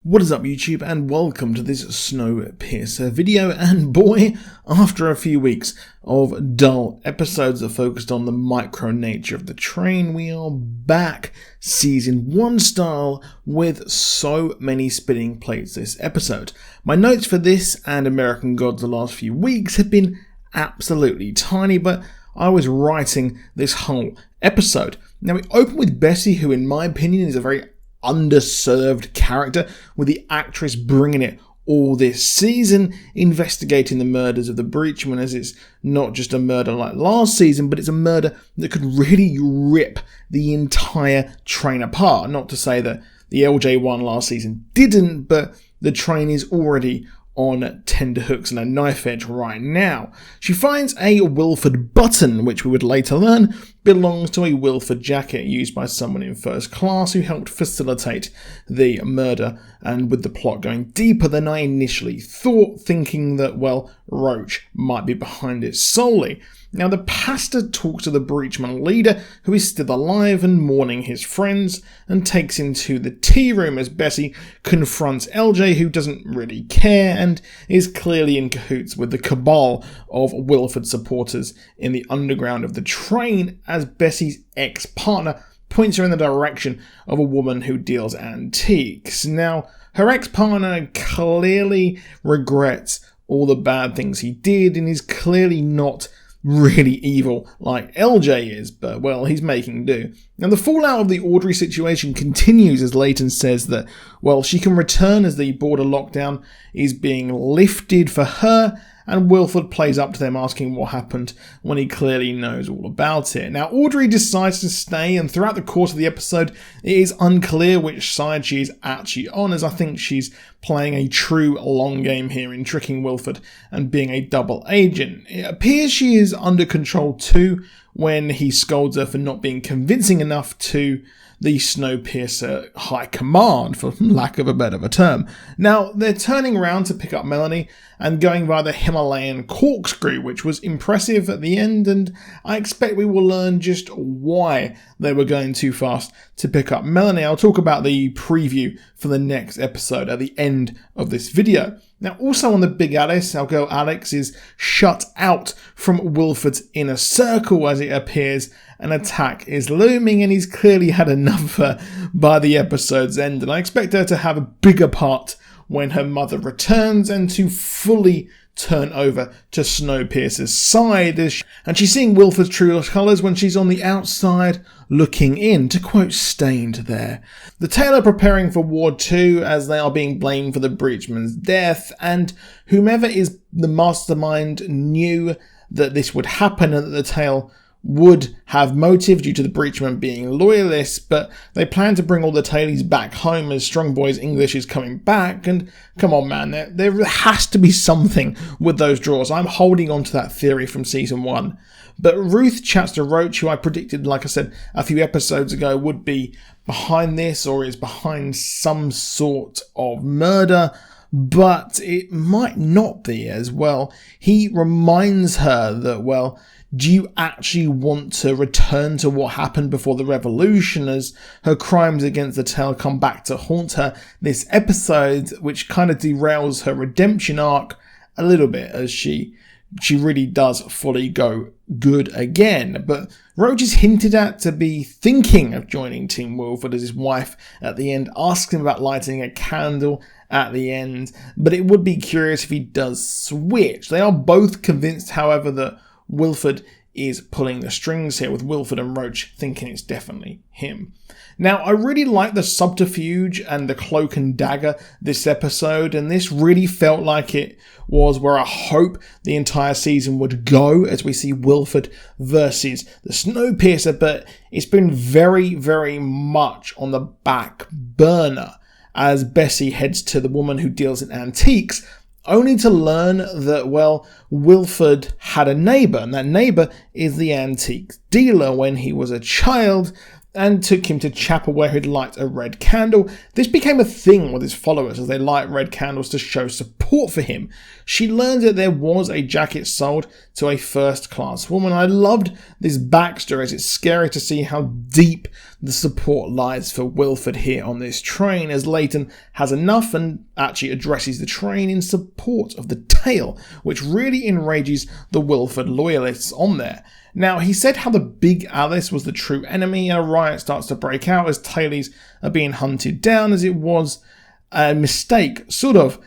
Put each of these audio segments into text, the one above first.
What is up YouTube, and welcome to this Snowpiercer video. And boy, after a few weeks of dull episodes that focused on the micro nature of the train, we are back season 1 style with so many spinning plates this episode. My notes for this and American Gods the last few weeks have been absolutely tiny, but I was writing this whole episode. Now we open with Bessie, who in my opinion is a very underserved character, with the actress bringing it all this season, investigating the murders of the Breachmen, as it's not just a murder like last season, but it's a murder that could really rip the entire train apart. Not to say that the LJ1 last season didn't, but the train is already on tenterhooks and a knife edge right now. She finds a Wilford button, which we would later learn belongs to a Wilford jacket used by someone in first class who helped facilitate the murder, and with the plot going deeper than I initially thought, thinking that, well, Roach might be behind it solely. Now, the pastor talks to the Breachman leader, who is still alive and mourning his friends, and takes him to the tea room as Bessie confronts LJ, who doesn't really care and is clearly in cahoots with the cabal of Wilford supporters in the underground of the train, as Bessie's ex-partner points her in the direction of a woman who deals antiques. Now, her ex-partner clearly regrets all the bad things he did and is clearly not really evil like LJ is, but well, he's making do. Now the fallout of the Audrey situation continues as Leighton says that, well, she can return as the border lockdown is being lifted for her, and Wilford plays up to them asking what happened when he clearly knows all about it. Now Audrey decides to stay, and throughout the course of the episode it is unclear which side she is actually on, as I think she's playing a true long game here in tricking Wilford and being a double agent. It appears she is under control too when he scolds her for not being convincing enough to the Snowpiercer High Command, for lack of a better term. Now, they're turning around to pick up Melanie and going via the Himalayan corkscrew, which was impressive at the end, and I expect we will learn just why they were going too fast to pick up Melanie. I'll talk about the preview for the next episode at the end of this video. Now, also on the Big Alice, our girl Alex is shut out from Wilford's inner circle as it appears an attack is looming, and he's clearly had enough of her by the episode's end, and I expect her to have a bigger part when her mother returns and to fully turn over to Snowpiercer's side, and she's seeing Wilford's true colours when she's on the outside looking in, to quote Stained there. The Tale are preparing for Ward 2 as they are being blamed for the Breachman's death, and whomever is the mastermind knew that this would happen and that the Tale would have motive due to the Breachmen being loyalists, but they plan to bring all the tailies back home as Strong Boy's English is coming back, and come on man, there has to be something with those draws. I'm holding on to that theory from season 1. But Ruth chats to Roach, who I predicted, like I said a few episodes ago, would be behind this or is behind some sort of murder, but it might not be as well. He reminds her that, well, do you actually want to return to what happened before the revolution, as her crimes against the Tale come back to haunt her this episode, which kind of derails her redemption arc a little bit as she really does fully go good again. But Roach is hinted at to be thinking of joining Team Wilford, as his wife at the end asks him about lighting a candle at the end, but it would be curious if he does switch. They are both convinced, however, that Wilford is pulling the strings here, with Wilford and Roach thinking it's definitely him. Now, I really like the subterfuge and the cloak and dagger this episode, and this really felt like it was where I hope the entire season would go, as we see Wilford versus the Snowpiercer, but it's been very, very much on the back burner as Bessie heads to the woman who deals in antiques, only to learn that, well, Wilford had a neighbour, and that neighbour is the antique dealer when he was a child, and took him to chapel where he'd light a red candle. This became a thing with his followers as they light red candles to show support for him. She learned that there was a jacket sold to a first-class woman. I loved this backstory, as it's scary to see how deep the support lies for Wilford here on this train, as Leighton has enough and actually addresses the train in support of the tale, which really enrages the Wilford loyalists on there. Now, he said how the Big Alice was the true enemy, and a riot starts to break out as tailies are being hunted down, as it was a mistake, sort of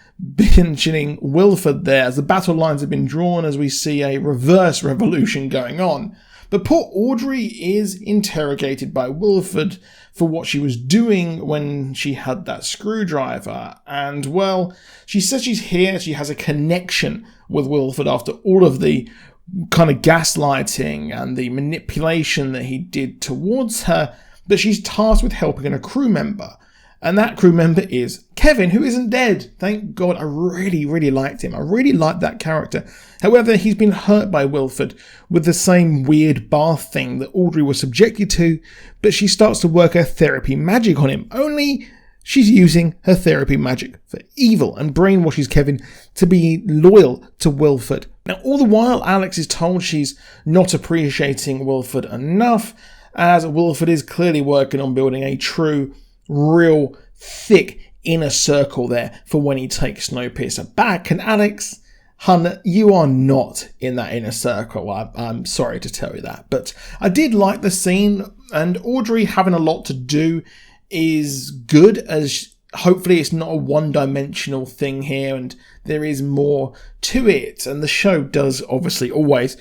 mentioning Wilford there, as the battle lines have been drawn, as we see a reverse revolution going on. But poor Audrey is interrogated by Wilford for what she was doing when she had that screwdriver. And, well, she says she's here, she has a connection with Wilford after all of the kind of gaslighting and the manipulation that he did towards her, but she's tasked with helping a crew member. And that crew member is Kevin, who isn't dead. Thank God, I really liked him. I really liked that character. However, he's been hurt by Wilford with the same weird bath thing that Audrey was subjected to, but she starts to work her therapy magic on him. Only she's using her therapy magic for evil and brainwashes Kevin to be loyal to Wilford. Now, all the while, Alex is told she's not appreciating Wilford enough, as Wilford is clearly working on building a true, real, thick inner circle there for when he takes Snowpiercer back. And Alex, hun, you are not in that inner circle. I'm sorry to tell you that. But I did like the scene, and Audrey having a lot to do is good, as hopefully it's not a one-dimensional thing here and there is more to it. And the show does obviously always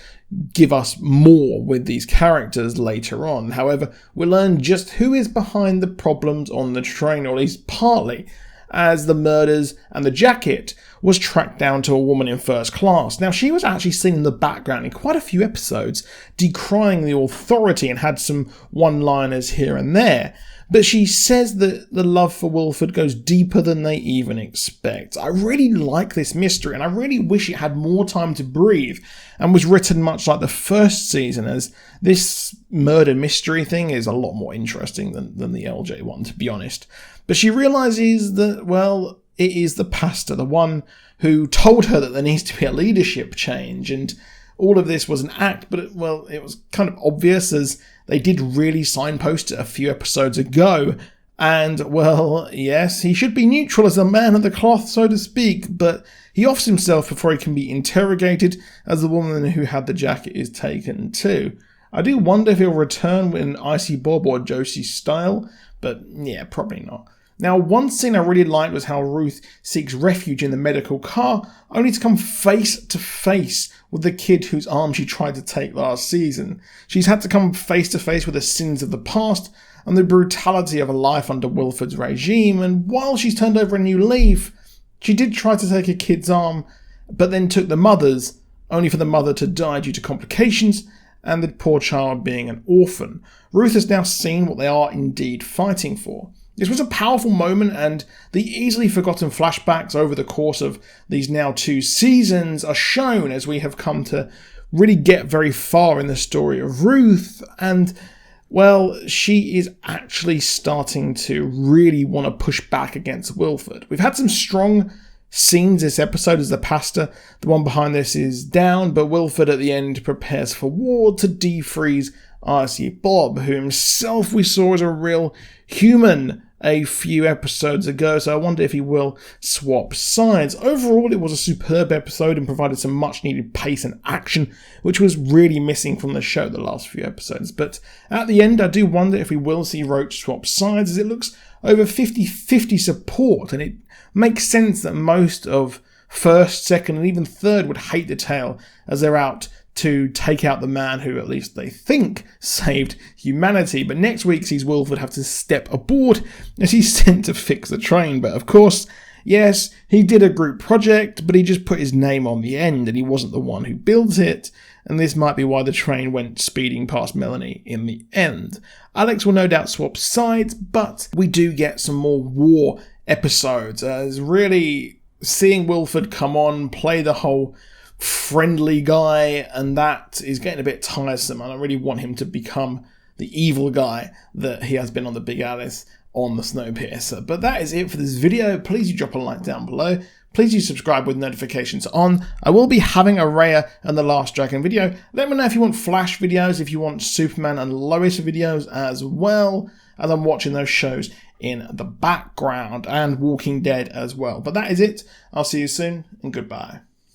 give us more with these characters later on. However, we'll learn just who is behind the problems on the train, or at least partly, as the murders and the jacket was tracked down to a woman in first class. Now, she was actually seen in the background in quite a few episodes, decrying the authority and had some one-liners here and there. But she says that the love for Wilford goes deeper than they even expect. I really like this mystery, and I really wish it had more time to breathe and was written much like the first season, as this murder mystery thing is a lot more interesting than the LJ one, to be honest. But she realises that, well, it is the pastor, the one who told her that there needs to be a leadership change, and all of this was an act, but it was kind of obvious, as they did really signpost it a few episodes ago. And, well, yes, he should be neutral as a man of the cloth, so to speak, but he offs himself before he can be interrogated, as the woman who had the jacket is taken too. I do wonder if he'll return in Icy Bob or Josie style, but yeah, probably not. Now, one scene I really liked was how Ruth seeks refuge in the medical car, only to come face to face with the kid whose arm she tried to take last season. She's had to come face to face with the sins of the past and the brutality of a life under Wilford's regime, and while she's turned over a new leaf, she did try to take a kid's arm, but then took the mother's, only for the mother to die due to complications, and the poor child being an orphan. Ruth has now seen what they are indeed fighting for. This was a powerful moment, and the easily forgotten flashbacks over the course of these now 2 seasons are shown as we have come to really get very far in the story of Ruth, and, well, she is actually starting to really want to push back against Wilford. We've had some strong scenes this episode as the pastor, the one behind this, is down, but Wilford at the end prepares for war to defreeze Icy Bob, who himself we saw as a real human a few episodes ago, so I wonder if he will swap sides. Overall, it was a superb episode and provided some much needed pace and action, which was really missing from the show the last few episodes. But at the end, I do wonder if we will see Roach swap sides, as it looks over 50-50 support, and it makes sense that most of first, second, and even third would hate the tale, as they're out to take out the man who, at least they think, saved humanity. But next week sees Wilford have to step aboard as he's sent to fix the train. But of course, yes, he did a group project, but he just put his name on the end and he wasn't the one who built it. And this might be why the train went speeding past Melanie in the end. Alex will no doubt swap sides, but we do get some more war episodes, as really seeing Wilford come on, play the whole friendly guy, and that is getting a bit tiresome. I don't really want him to become the evil guy that he has been on the Big Alice on the Snowpiercer. But that is it for this video. Please do drop a like down below. Please do subscribe with notifications on. I will be having a Raya and the Last Dragon video. Let me know if you want Flash videos, if you want Superman and Lois videos as well. as I'm watching those shows in the background, and Walking Dead as well. But that is it. I'll see you soon, and goodbye.